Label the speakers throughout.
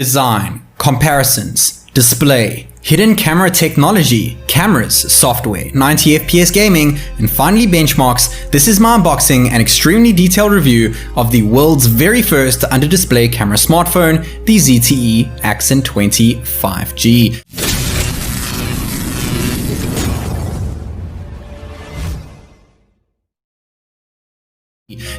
Speaker 1: Design, comparisons, display, hidden camera technology, cameras, software, 90 FPS gaming, and finally benchmarks. This is my unboxing and extremely detailed review of the world's very first under-display camera smartphone, the ZTE Axon 20 5G.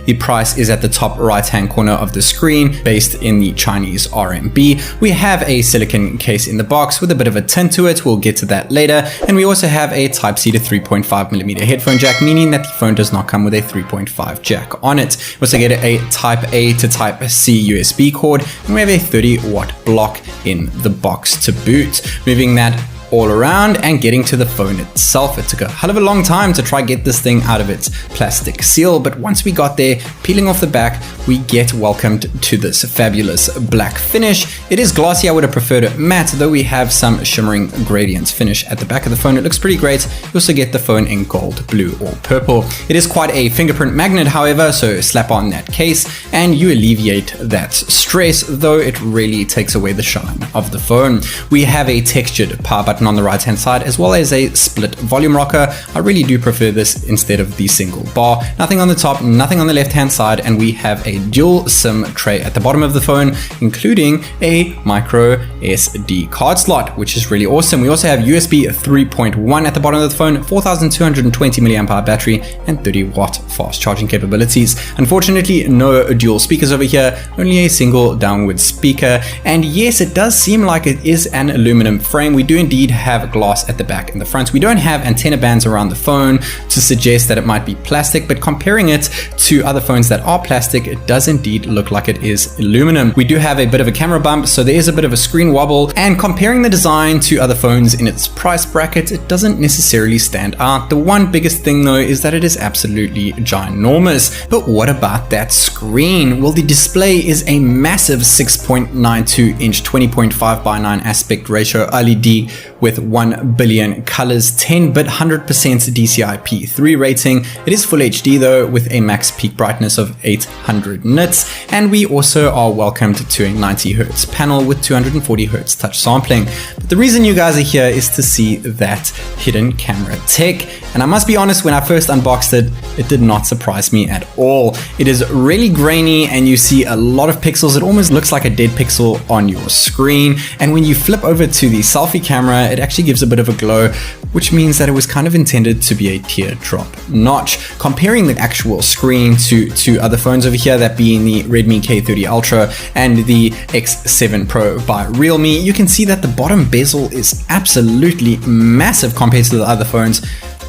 Speaker 1: The price is at the top right hand corner of the screen, based in the Chinese RMB. We have a silicone case in the box with a bit of a tint to it, we'll get to that later, and we also have a Type-C to 3.5mm headphone jack, meaning that the phone does not come with a 3.5 jack on it. We also get a Type-A to Type-C USB cord, and we have a 30-watt block in the box to boot. Moving that all around and getting to the phone itself. It took a hell of a long time to try get this thing out of its plastic seal, but once we got there, peeling off the back, we get welcomed to this fabulous black finish. It is glossy. I would have preferred it matte, though we have some shimmering gradient finish at the back of the phone. It looks pretty great. You also get the phone in gold, blue, or purple. It is quite a fingerprint magnet, however, so slap on that case and you alleviate that stress, though it really takes away the shine of the phone. We have a textured power button on the right hand side, as well as a split volume rocker. I really do prefer this instead of the single bar. Nothing on the top, nothing on the left hand side, and we have a dual SIM tray at the bottom of the phone, including a micro SD card slot, which is really awesome. We also have USB 3.1 at the bottom of the phone, 4220 mAh battery, and 30-watt fast charging capabilities. Unfortunately, no dual speakers over here, only a single downward speaker. And yes, it does seem like it is an aluminum frame. We do indeed have glass at the back and the front. We don't have antenna bands around the phone to suggest that it might be plastic, but comparing it to other phones that are plastic, it does indeed look like it is aluminum. We do have a bit of a camera bump, so there is a bit of a screen wobble, and comparing the design to other phones in its price bracket, it doesn't necessarily stand out. The one biggest thing though is that it is absolutely ginormous. But what about that screen? Well, the display is a massive 6.92 inch 20.5 by 9 aspect ratio LED with 1 billion colors, 10-bit 100% DCI-P3 rating. It is full HD though, with a max peak brightness of 800 nits, and we also are welcomed to a 90 Hz panel with 240 Hz touch sampling. But the reason you guys are here is to see that hidden camera tech, and I must be honest, when I first unboxed it, it did not surprise me at all. It is really grainy and you see a lot of pixels. It almost looks like a dead pixel on your screen, and when you flip over to the selfie camera, it actually gives a bit of a glow, which means that it was kind of intended to be a teardrop notch. Comparing the actual screen to other phones over here, that being the Redmi K30 Ultra and the X7 Pro by Realme, you can see that the bottom bezel is absolutely massive compared to the other phones,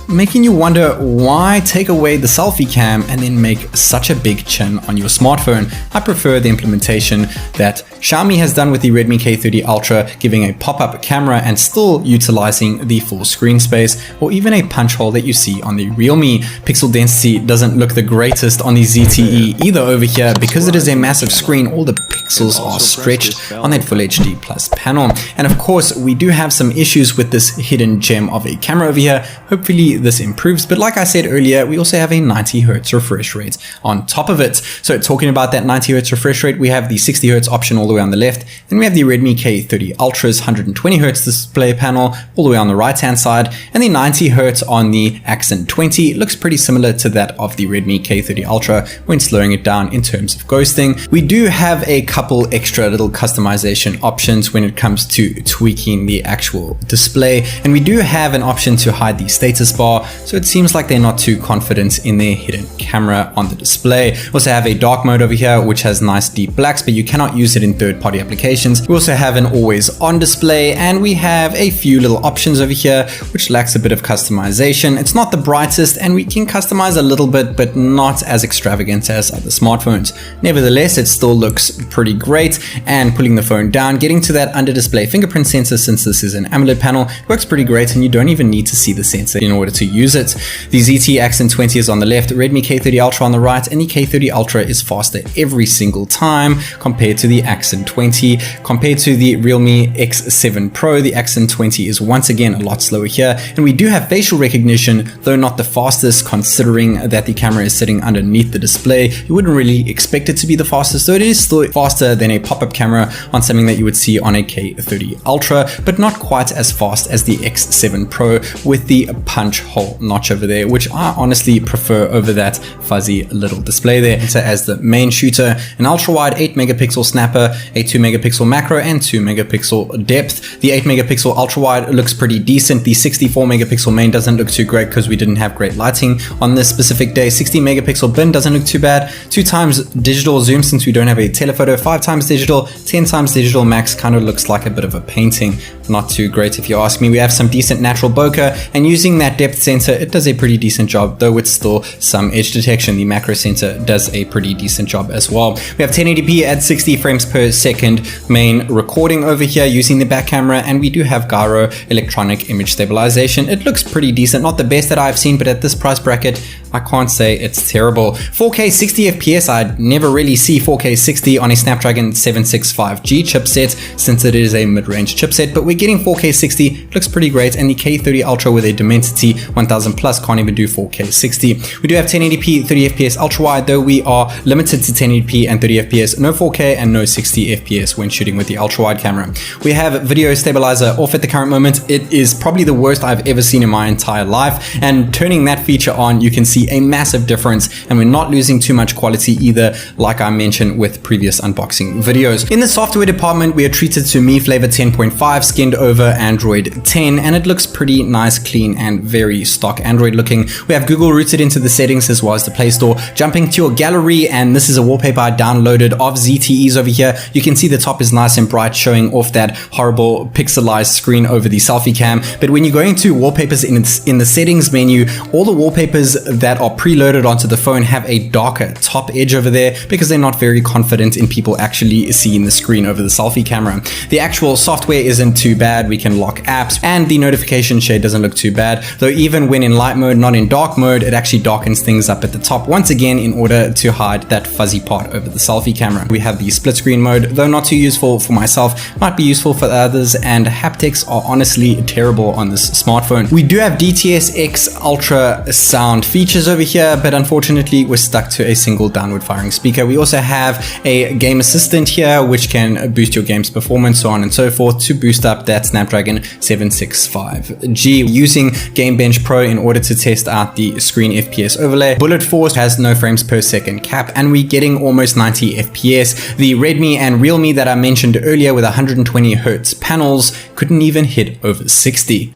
Speaker 1: making you wonder why take away the selfie cam and then make such a big chin on your smartphone. I prefer the implementation that Xiaomi has done with the Redmi K30 Ultra, giving a pop-up camera and still utilizing the full screen space, or even a punch hole that you see on the Realme. Pixel density doesn't look the greatest on the ZTE either over here. Because it is a massive screen, all the pixels are stretched on that Full HD Plus panel. And of course, we do have some issues with this hidden gem of a camera over here. Hopefully this improves, but like I said earlier, we also have a 90 Hz refresh rate on top of it. So talking about that 90 Hz refresh rate, we have the 60 Hz option all the way on the left, then we have the Redmi K30 Ultra's 120 Hz display panel all the way on the right hand side, and the 90 Hz on the Axon 20 looks pretty similar to that of the Redmi K30 Ultra when slowing it down in terms of ghosting. We do have a couple extra little customization options when it comes to tweaking the actual display, and we do have an option to hide the status bar, so it seems like they're not too confident in their hidden camera on the display. We also have a dark mode over here, which has nice deep blacks, but you cannot use it in third-party applications. We also have an always-on display, and we have a few little options over here, which lacks a bit of customization. It's not the brightest, and we can customize a little bit, but not as extravagant as other smartphones. Nevertheless, it still looks pretty great, and pulling the phone down, getting to that under-display fingerprint sensor, since this is an AMOLED panel, works pretty great, and you don't even need to see the sensor in order to use it. The ZTE Axon 20 is on the left, Redmi K30 Ultra on the right, and the K30 Ultra is faster every single time compared to the Axon 20. Compared to the Realme X7 Pro, the Axon 20 is once again a lot slower here, and we do have facial recognition, though not the fastest considering that the camera is sitting underneath the display. You wouldn't really expect it to be the fastest, though it is still faster than a pop-up camera on something that you would see on a K30 Ultra, but not quite as fast as the X7 Pro with the punch hole notch over there, which I honestly prefer over that fuzzy little display there. So as the main shooter, an ultra-wide 8 megapixel snapper, a 2 megapixel macro, and 2 megapixel depth. The 8 megapixel ultra-wide looks pretty decent. The 64 megapixel main doesn't look too great because we didn't have great lighting on this specific day. 60 megapixel bin doesn't look too bad. 2 times digital zoom since we don't have a telephoto. 5 times digital, 10 times digital max kind of looks like a bit of a painting. Not too great if you ask me. We have some decent natural bokeh, and using that depth sensor, it does a pretty decent job, though with still some edge detection. The macro sensor does a pretty decent job as well. We have 1080p at 60 frames per second main recording over here using the back camera, and we do have gyro electronic image stabilization. It looks pretty decent, not the best that I've seen, but at this price bracket, I can't say it's terrible. 4K 60 FPS, I'd never really see 4K 60 on a Snapdragon 765G chipset since it is a mid-range chipset, but we're getting 4K 60, looks pretty great, and the K30 Ultra with a Dimensity 1000 Plus can't even do 4K 60. We do have 1080p 30 FPS ultra-wide, though we are limited to 1080p and 30 FPS, no 4K and no 60 FPS when shooting with the ultra-wide camera. We have video stabilizer off at the current moment. It is probably the worst I've ever seen in my entire life, and turning that feature on, you can see a massive difference, and we're not losing too much quality either, like I mentioned with previous unboxing videos. In the software department, we are treated to Mi Flavor 10.5 skinned over Android 10, and it looks pretty nice, clean, and very stock Android looking. We have Google rooted into the settings as well as the Play Store. Jumping to your gallery, and this is a wallpaper I downloaded of ZTE's over here. You can see the top is nice and bright, showing off that horrible pixelized screen over the selfie cam. But when you go into wallpapers in the settings menu, all the wallpapers that are preloaded onto the phone have a darker top edge over there because they're not very confident in people actually seeing the screen over the selfie camera. The actual software isn't too bad. We can lock apps, and the notification shade doesn't look too bad, though even when in light mode, not in dark mode, it actually darkens things up at the top once again in order to hide that fuzzy part over the selfie camera. We have the split screen mode, though not too useful for myself, might be useful for others, and haptics are honestly terrible on this smartphone. We do have DTS-X Ultra sound features over here, but unfortunately we're stuck to a single downward firing speaker. We also have a game assistant here which can boost your game's performance, so on and so forth, to boost up that Snapdragon 765G. Using Geekbench Pro in order to test out the screen FPS overlay. Bullet Force has no frames per second cap, and we're getting almost 90 FPS. The Redmi and Realme that I mentioned earlier with 120 Hz panels couldn't even hit over 60.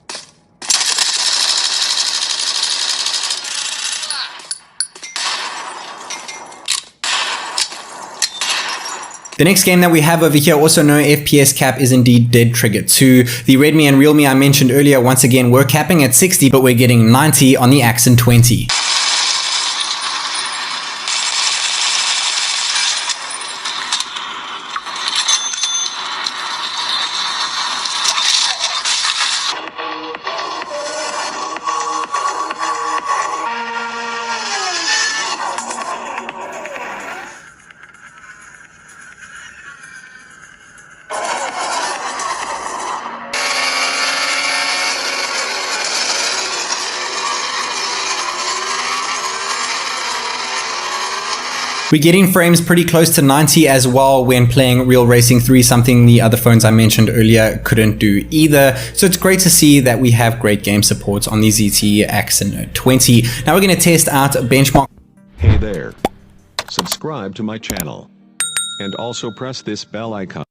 Speaker 1: The next game that we have over here, also no FPS cap, is indeed Dead Trigger 2. The Redmi and Realme I mentioned earlier, once again, we're capping at 60, but we're getting 90 on the Axon 20. We're getting frames pretty close to 90 as well when playing Real Racing 3, something the other phones I mentioned earlier couldn't do either. So it's great to see that we have great game support on the ZTE Axon 20. Now we're going to test out benchmark.
Speaker 2: Hey there. Subscribe to my channel. And also press this bell icon.